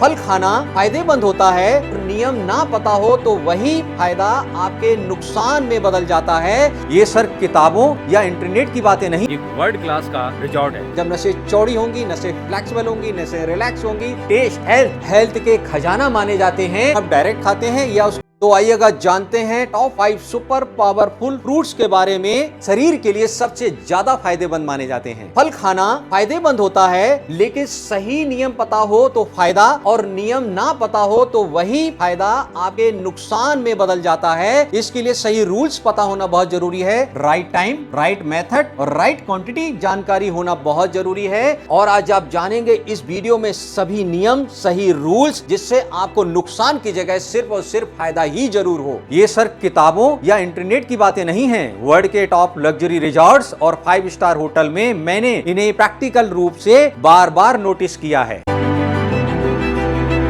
फल खाना फायदेमंद होता है, नियम ना पता हो तो वही फायदा आपके नुकसान में बदल जाता है। ये सिर्फ किताबों या इंटरनेट की बातें नहीं, एक वर्ल्ड क्लास का रिजॉर्ट है। जब नसें चौड़ी होंगी, नसें फ्लेक्सिबल होंगी, नसें रिलैक्स होंगी, टेस्ट हेल्थ के खजाना माने जाते हैं। हम डायरेक्ट खाते हैं या उस तो आइएगा जानते हैं टॉप 5 सुपर पावरफुल फ्रूट्स के बारे में। शरीर के लिए सबसे ज्यादा फायदेमंद माने जाते हैं। फल खाना फायदेमंद होता है, लेकिन सही नियम पता हो तो फायदा, और नियम ना पता हो तो वही फायदा आपके नुकसान में बदल जाता है। इसके लिए सही रूल्स पता होना बहुत जरूरी है। राइट टाइम, राइट मेथड और राइट क्वांटिटी जानकारी होना बहुत जरूरी है। और आज आप जानेंगे इस वीडियो में सभी नियम, सही रूल्स, जिससे आपको नुकसान की जगह सिर्फ और सिर्फ फायदा ही जरूर हो। ये सिर्फ किताबों या इंटरनेट की बातें नहीं हैं। वर्ल्ड के टॉप लग्जरी रिजॉर्ट्स और 5 स्टार होटल में मैंने इन्हें प्रैक्टिकल रूप से बार बार नोटिस किया है।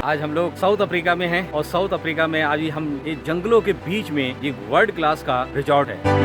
आज हम लोग साउथ अफ्रीका में हैं और साउथ अफ्रीका में आज हम एक जंगलों के बीच में एक वर्ल्ड क्लास का रिजॉर्ट है।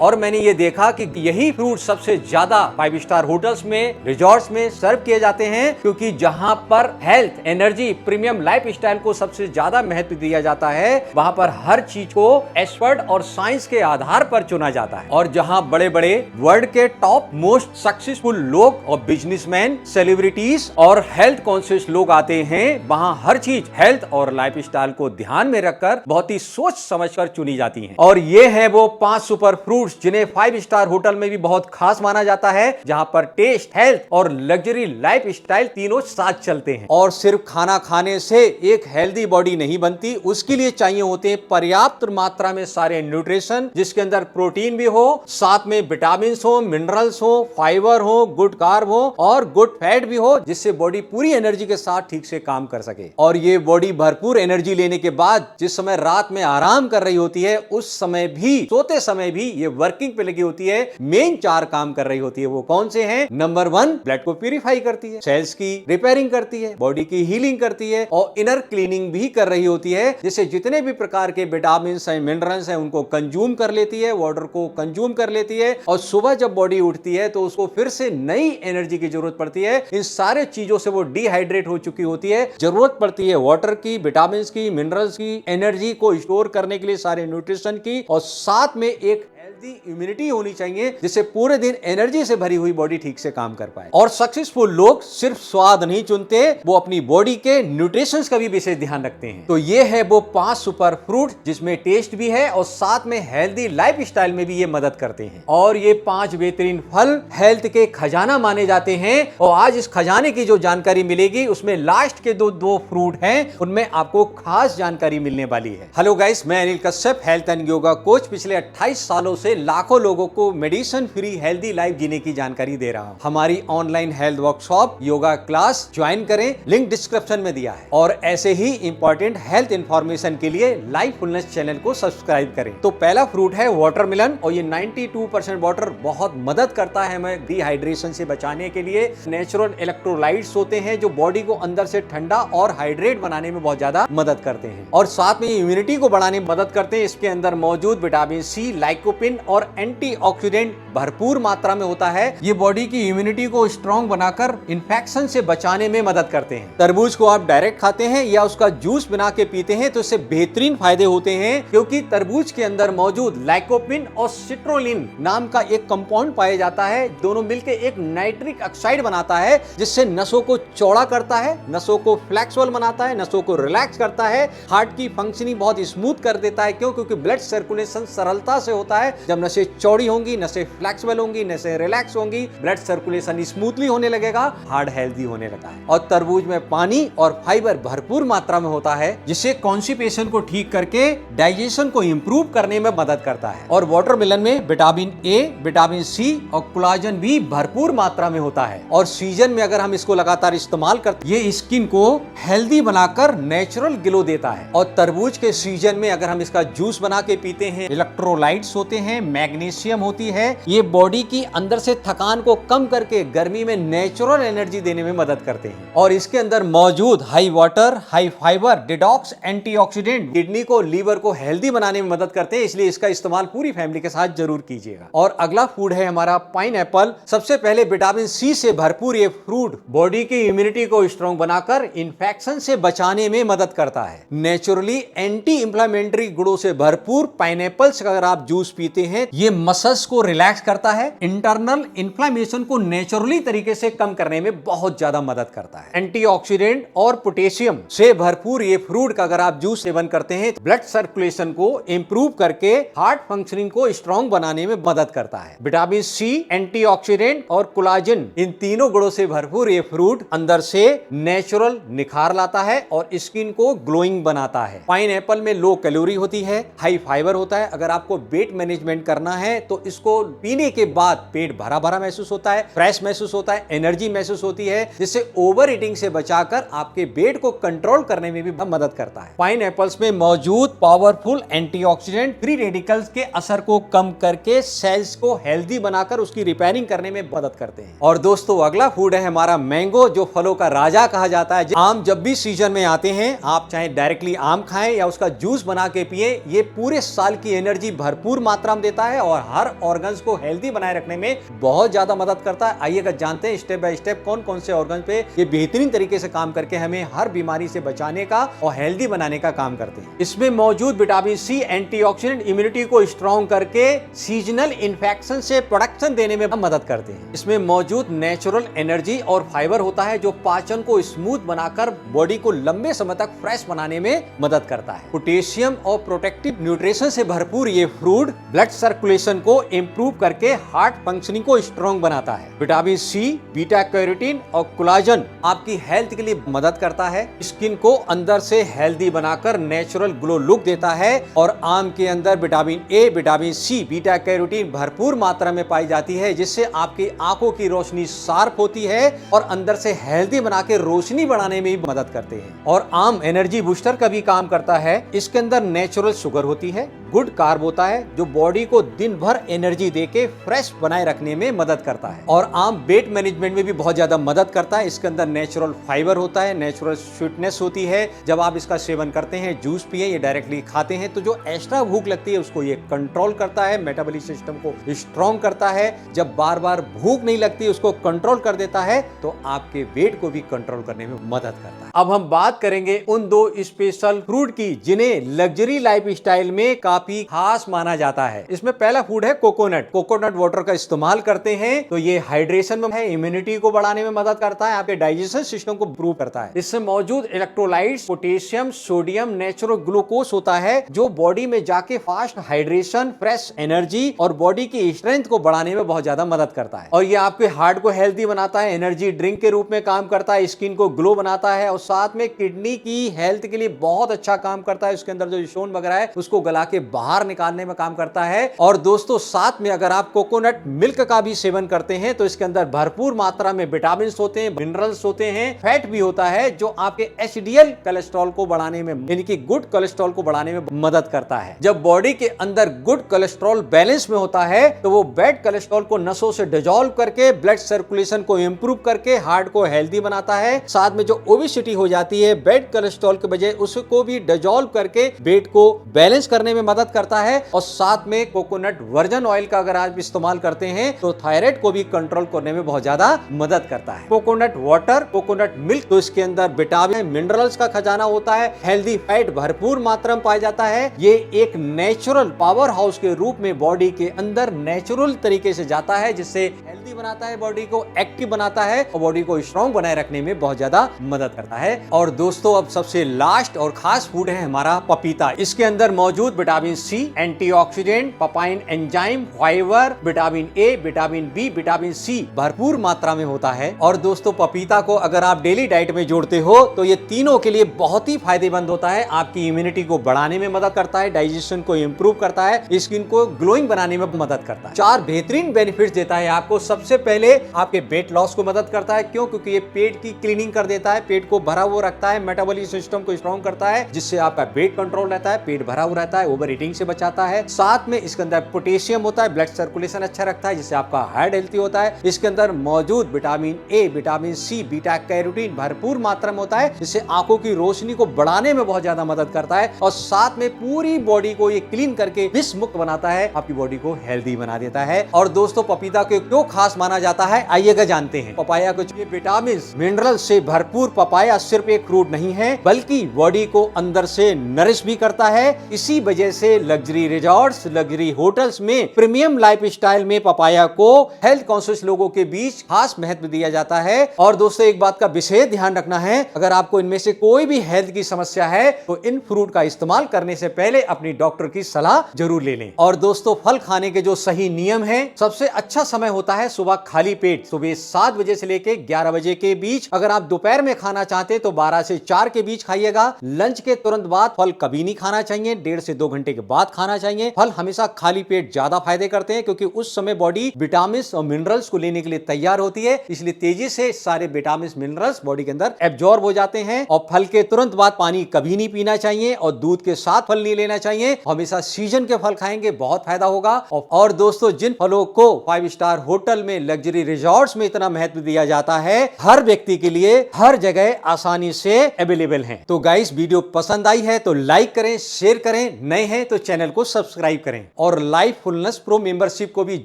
और मैंने ये देखा कि यही फ्रूट सबसे ज्यादा 5 स्टार होटल्स में, रिजॉर्ट्स में सर्व किए जाते हैं, क्योंकि जहां पर health, energy, premium life style को सबसे ज्यादा महत्व दिया जाता है, वहां पर हर चीज को एक्सपर्ट और साइंस के आधार पर चुना जाता है। और जहां बड़े बड़े वर्ल्ड के टॉप मोस्ट सक्सेसफुल लोग और बिजनेसमैन, सेलिब्रिटीज और हेल्थ कॉन्शियस लोग आते हैं, वहां हर चीज हेल्थ और लाइफ स्टाइल को ध्यान में रखकर बहुत ही सोच समझकर चुनी जाती है। और ये है वो 5 सुपर फ्रूट जिन्हें 5 स्टार होटल में भी बहुत खास माना जाता है, जहां पर टेस्ट, हेल्थ और लग्जरी लाइफ स्टाइल तीनों साथ चलते हैं। और सिर्फ खाना खाने से एक हेल्दी बॉडी नहीं बनती, उसके लिए चाहिए होते हैं पर्याप्त मात्रा में सारे न्यूट्रिशन, जिसके अंदर प्रोटीन भी हो, साथ में विटामिन हो, मिनरल्स हो, फाइबर हो, गुड कार्ब हो और गुड फैट भी हो, जिससे बॉडी पूरी एनर्जी के साथ ठीक से काम कर सके। और ये बॉडी भरपूर एनर्जी लेने के बाद जिस समय रात में आराम कर रही होती है, उस समय भी, सोते समय भी ये वर्किंग पे लगी होती है। मेन 4 काम कर रही होती है। वो कौन से हैं? नंबर 1, ब्लड को प्यूरिफाई करती है, सेल्स की रिपेयरिंग करती है, बॉडी की हीलिंग करती है और इनर क्लीनिंग भी कर रही होती है, जिससे जितने भी प्रकार के विटामिन हैं, मिनरल्स हैं, उनको कंज्यूम कर लेती है, वाटर को कंज्यूम कर लेती है। और सुबह जब बॉडी उठती है तो उसको फिर से नई एनर्जी की जरूरत पड़ती है। इन सारे चीजों से वो डिहाइड्रेट हो चुकी होती है। जरूरत पड़ती है वाटर की, विटामिन की, मिनरल्स की, एनर्जी को स्टोर करने के लिए सारे न्यूट्रिशन की, और साथ में एक इम्यूनिटी होनी चाहिए, जिससे पूरे दिन एनर्जी से भरी हुई बॉडी ठीक से काम कर पाए। और सक्सेसफुल लोग सिर्फ स्वाद नहीं चुनते, वो अपनी बॉडी के न्यूट्रिशंस का भी विशेष ध्यान रखते हैं। तो ये है वो 5 सुपर फ्रूट जिसमें टेस्ट भी है और साथ में हेल्दी लाइफ स्टाइल में भी ये मदद करते हैं। और ये 5 बेहतरीन फल हेल्थ के खजाना माने जाते हैं। और आज इस खजाने की जो जानकारी मिलेगी, उसमें लास्ट के दो फ्रूट हैं, उनमें आपको खास जानकारी मिलने वाली है। हेलो गाइस, मैं Anil Kashyap, health and yoga coach. पिछले 28 सालों से लाखों लोगों को मेडिसिन फ्री हेल्दी लाइफ जीने की जानकारी दे रहा हूं। हमारी online health workshop, yoga class join करें, लिंक डिस्क्रिप्शन में दिया है। और ऐसे ही इंपॉर्टेंट हेल्थ इंफॉर्मेशन के लिए लाइफफुलनेस चैनल को सब्सक्राइब करें। तो पहला फ्रूट है वाटरमेलन, और ये 92% वाटर बहुत मदद करता है हमें डिहाइड्रेशन से बचाने के लिए। नेचुरल इलेक्ट्रोलाइट्स होते हैं जो बॉडी को अंदर से ठंडा और हाइड्रेट बनाने में बहुत ज्यादा मदद करते हैं, और साथ में इम्यूनिटी को बढ़ाने में मदद करते हैं। इसके अंदर मौजूद विटामिन सी, लाइकोपिन और एंटीऑक्सीडेंट भरपूर मात्रा में होता है। ये बॉडी की इम्यूनिटी को स्ट्रॉन्ग बनाकर इन्फेक्शन से बचाने में मदद करते हैं। तरबूज को आप डायरेक्ट खाते हैं या उसका जूस बना के पीते हैं तो इससे बेहतरीन फायदे होते हैं, क्योंकि तरबूज के अंदर मौजूद लाइकोपिन और सिट्रोलिन नाम का एक कंपाउंड पाया जाता है। दोनों मिलकर एक नाइट्रिक ऑक्साइड बनाता है, जिससे नसों को चौड़ा करता है, नसों को फ्लेक्सिबल बनाता है, नसों को रिलैक्स करता है, हार्ट की फंक्शनिंग बहुत स्मूथ कर देता है। क्यों? क्योंकि ब्लड सर्कुलेशन सरलता से होता है। जब नसें चौड़ी होंगी, नसें फ्लेक्सिबल होंगी, नसें रिलैक्स होंगी, ब्लड सर्कुलेशन स्मूथली होने लगेगा, हार्ट हेल्दी होने लगता है। और तरबूज में पानी और फाइबर भरपूर मात्रा में होता है, जिससे कॉन्स्टिपेशन को ठीक करके डाइजेशन को इंप्रूव करने में मदद करता है। और वाटरमेलन में विटामिन ए, विटामिन सी और कोलाजन भी भरपूर मात्रा में होता है। और सीजन में अगर हम इसको लगातार इस्तेमाल करते, ये स्किन को हेल्दी बनाकर नेचुरल ग्लो देता है। और तरबूज के सीजन में अगर हम इसका जूस बना के पीते हैं, इलेक्ट्रोलाइट्स होते हैं, मैग्नीशियम होती है, ये बॉडी की अंदर से थकान को कम करके गर्मी में नेचुरल एनर्जी देने में मदद करते हैं। और इसके अंदर मौजूद high water, high fibre, detox, antioxidant kidney को, लीवर को हेल्दी बनाने में मदद करते हैं, इसलिए इसका इस्तेमाल पूरी फैमिली के साथ जरूर कीजिएगा। और अगला फूड है हमारा पाइनएप्पल। सबसे पहले विटामिन सी से भरपूर ये फ्रूट बॉडी की इम्यूनिटी को स्ट्रॉन्ग बनाकर इन्फेक्शन से बचाने में मदद करता है। नेचुरली एंटी इंफ्लेमेटरी गुणों से भरपूर पाइनएप्पल्स का अगर आप जूस पीते हैं, ये मसल्स को रिलैक्स करता है, इंटरनल इन्फ्लेमेशन को नेचुरली तरीके से कम करने में बहुत ज्यादा मदद करता है। एंटीऑक्सीडेंट और पोटेशियम से भरपूर ये फ्रूट का अगर आप जूस सेवन करते हैं, ब्लड सर्कुलेशन को इंप्रूव करके हार्ट फंक्शनिंग को स्ट्रॉन्ग बनाने में मदद करता है। विटामिन सी, एंटीऑक्सीडेंट और कोलाजन, इन तीनों गुणों से भरपूर ये फ्रूट अंदर से नेचुरल निखार लाता है और स्किन को ग्लोइंग बनाता है। पाइनएप्पल में लो कैलोरी होती है, हाई फाइबर होता है। अगर आपको वेट मैनेजमेंट करना है तो इसको पीने के बाद पेट भरा भरा महसूस होता है, फ्रेश महसूस होता है, एनर्जी महसूस होती है, जिससे ओवर ईटिंग से बचाकर आपके वेट को कंट्रोल करने में भी मदद करता है। पाइनएप्पल्स में मौजूद पावरफुल एंटीऑक्सीडेंट फ्री रेडिकल्स के असर को कम करके सेल्स को हेल्दी बनाकर उसकी रिपेयरिंग करने में मदद करते हैं। और दोस्तों अगला फूड है हमारा मैंगो, जो फलों का राजा कहा जाता है। आम जब भी सीजन में आते हैं, आप चाहे डायरेक्टली आम खाएं या उसका जूस बना के पिए, ये पूरे साल की एनर्जी भरपूर मात्रा में देता है और हर ऑर्गन्स को हेल्दी बनाए रखने में बहुत ज्यादा मदद करता है। आइएगा जानते हैं स्टेप बाय स्टेप कौन कौन से ऑर्गन पे ये बेहतरीन तरीके से काम करके हमें हर बीमारी से बचाने का और हेल्दी बनाने का काम करते हैं। इसमें मौजूद विटामिन सी एंटीऑक्सीडेंट इम्यूनिटी को स्ट्रॉन्ग करके सीजनल इन्फेक्शन से प्रोटेक्शन देने में मदद करते हैं। इसमें मौजूद नेचुरल एनर्जी और फाइबर होता है, जो पाचन को स्मूथ बनाकर बॉडी को लंबे समय तक फ्रेश बनाने में मदद करता है। पोटेशियम और प्रोटेक्टिव न्यूट्रिशन से भरपूर ये फ्रूट ब्लड सर्कुलेशन को इंप्रूव करके हार्ट फंक्शनिंग को स्ट्रॉन्ग बनाता है। विटामिन सी, बीटा कैरोटीन और कोलाजन आपकी हेल्थ के लिए मदद करता है, स्किन को अंदर से हेल्दी बनाकर नेचुरल ग्लो लुक देता है। और आम के अंदर vitamin A, vitamin C, beta carotene भरपूर मात्रा में पाई जाती है, जिससे आपकी आंखों की रोशनी शार्प होती है और अंदर से हेल्दी बना के रोशनी बढ़ाने में भी मदद करते हैं। और आम एनर्जी बूस्टर का भी काम करता है। इसके अंदर नेचुरल शुगर होती है, गुड कार्ब होता है, जो बॉडी को दिन भर एनर्जी देके फ्रेश बनाए रखने में मदद करता है। और आम वेट मैनेजमेंट में भी बहुत ज्यादा मदद करता है। इसके अंदर नेचुरल फाइबर होता है, नेचुरल स्वीटनेस होती है। जब आप इसका सेवन करते हैं, जूस पिए या डायरेक्टली खाते हैं, तो जो एक्स्ट्रा भूख लगती है उसको ये कंट्रोल करता है, मेटाबॉलिक सिस्टम को स्ट्रॉन्ग करता है। जब बार बार भूख नहीं लगती उसको कंट्रोल कर देता है, तो आपके वेट को भी कंट्रोल करने में मदद करता है। अब हम बात करेंगे उन दो स्पेशल फ्रूट की जिन्हें लग्जरी लाइफ स्टाइल में काफी खास माना जाता है। इसमें पहला फूड है कोकोनट। कोकोनट वाटर का इस्तेमाल करते हैं तो ये हाइड्रेशन में है, इम्यूनिटी को बढ़ाने में मदद करता है, आपके डाइजेशन सिस्टम को इंप्रूव करता है। इससे मौजूद electrolytes, potassium, sodium, natural glucose होता है, जो बॉडी में जाके फास्ट हाइड्रेशन, फ्रेश एनर्जी और बॉडी की स्ट्रेंथ को बढ़ाने में बहुत ज्यादा मदद करता है। और ये आपके हार्ट को हेल्दी बनाता है, एनर्जी ड्रिंक के रूप में काम करता है, स्किन को ग्लो बनाता है और साथ में किडनी की हेल्थ के लिए बहुत अच्छा काम करता है। उसके अंदर जो स्टोन वगैरह है उसको गला के बाहर निकालने में काम करता है। और दोस्तों साथ में अगर आप कोकोनट मिल्क का भी सेवन करते हैं तो इसके अंदर भरपूर मात्रा में विटामिन होते हैं, मिनरल्स होते हैं, फैट भी होता है, जो आपके एचडीएल कोलेस्ट्रॉल को बढ़ाने में, यानी कि गुड कोलेस्ट्रॉल को बढ़ाने में मदद करता है। जब बॉडी के अंदर गुड कोलेस्ट्रॉल बैलेंस में होता है तो वो बैड कोलेस्ट्रॉल को नसों से डिसॉल्व करके ब्लड सर्कुलेशन को इंप्रूव करके हार्ट को हेल्दी बनाता है। साथ में जो ओबेसिटी हो जाती है बैड कोलेस्ट्रॉल के वजह, उसको भी डिसॉल्व करके वेट को बैलेंस करने में मदद करता है। और साथ में कोकोनट वर्जन ऑयल का अगर आप इस्तेमाल करते हैं तो थायराइड को भी कंट्रोल करने में बहुत ज्यादा मदद करता है। कोकोनट वाटर, कोकोनट मिल्क, तो इसके अंदर विटामिन, मिनरल्स का खजाना होता है, हेल्दी फैट भरपूर मात्रा में पाया जाता है। ये एक नेचुरल पावर हाउस के रूप में बॉडी के अंदर नेचुरल तरीके से जाता है, जिससे हेल्दी बनाता है, बॉडी को एक्टिव बनाता है और बॉडी को स्ट्रॉन्ग बनाए रखने में बहुत ज्यादा मदद करता है। और दोस्तों अब सबसे लास्ट और खास फूड है हमारा पपीता। इसके अंदर मौजूद vitamin C, antioxidant, papain enzyme, fibre, vitamin A, vitamin B, vitamin C भरपूर मात्रा में होता है। और दोस्तों पपीता को अगर आप डेली डाइट में जोड़ते हो तो ये तीनों के लिए बहुत ही फायदेमंद होता है। आपकी इम्यूनिटी को बढ़ाने में मदद करता है, डाइजेशन को इंप्रूव करता है, स्किन को ग्लोइंग बनाने में मदद करता है। 4 बेहतरीन बेनिफिट्स देता है आपको। सबसे पहले आपके वेट लॉस को मदद करता है। क्यों? क्योंकि ये पेट की क्लीनिंग कर देता है, पेट को भरा हुआ रखता है, मेटाबॉलिक सिस्टम को स्ट्रॉन्ग करता है, जिससे आपका वेट कंट्रोल रहता है, पेट भरा हुआ रहता है, ओवर ईटिंग से बचाता है। साथ में इसके अंदर पोटेशियम होता है, ब्लड सर्कुलेशन अच्छा रखता है, जिससे आपका हार्ट हेल्थी होता है। इसके अंदर मौजूद vitamin A, vitamin C, beta carotene भरपूर मात्रा में होता है, जिससे आंखों की रोशनी को बढ़ाने में बहुत ज्यादा मदद करता है और साथ में पूरी बॉडी को ये क्लीन करके विष मुक्त बनाता है, आपकी बॉडी को हेल्दी बना देता है। और दोस्तों, पपीता को क्यों खास माना जाता है, आइएगा जानते हैं। पपाया को विटामिन मिनरल से भरपूर पपाया सिर्फ एक फ्रूट नहीं है, बल्कि बॉडी को अंदर से नरिश भी करता है। इसी वजह से लग्जरी रिजॉर्ट्स, लग्जरी होटल्स में, प्रीमियम लाइफस्टाइल में पपाया को हेल्थ कॉन्शियस लोगों के बीच खास महत्व दिया जाता है। और दोस्तों, एक बात का विशेष ध्यान रखना है, अगर आपको इनमें से कोई भी हेल्थ की समस्या है तो इन फ्रूट का इस्तेमाल करने से पहले अपनी डॉक्टर की सलाह जरूर ले लें। और दोस्तों, फल खाने के जो सही नियम है, सबसे अच्छा समय होता है सुबह खाली पेट, सुबह 7 बजे से लेकर 11 बजे के बीच। अगर आप दोपहर में खाना चाहते तो 12 से 4 के बीच खाइएगा। लंच के तुरंत बाद फल कभी नहीं खाना चाहिए, 1.5 से 2 घंटे के बाद खाना चाहिए। फल हमेशा खाली पेट ज्यादा फायदे करते हैं, क्योंकि उस समय बॉडी विटामिन और मिनरल्स को लेने के लिए तैयार होती है, इसलिए तेजी से सारे विटामिन मिनरल्स बॉडी के अंदर एब्जॉर्ब हो जाते हैं। और फल के तुरंत बाद पानी कभी नहीं पीना चाहिए और दूध के साथ फल नहीं लेना चाहिए। हमेशा सीजन के फल खाएंगे, बहुत फायदा होगा। और दोस्तों, जिन फलों को 5 स्टार होटल में, लग्जरी रिजॉर्ट्स में इतना महत्व दिया जाता है, हर व्यक्ति के लिए हर जगह आसानी से अवेलेबल हैं। तो गाइस, वीडियो पसंद आई है तो लाइक करें, शेयर करें, नए हैं तो चैनल को सब्सक्राइब करें और लाइफ फुलनेस प्रो मेंबरशिप को भी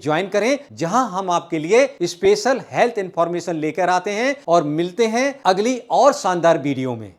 ज्वाइन करें, जहां हम आपके लिए स्पेशल हेल्थ इंफॉर्मेशन लेकर आते हैं। और मिलते हैं अगली और शानदार वीडियो में।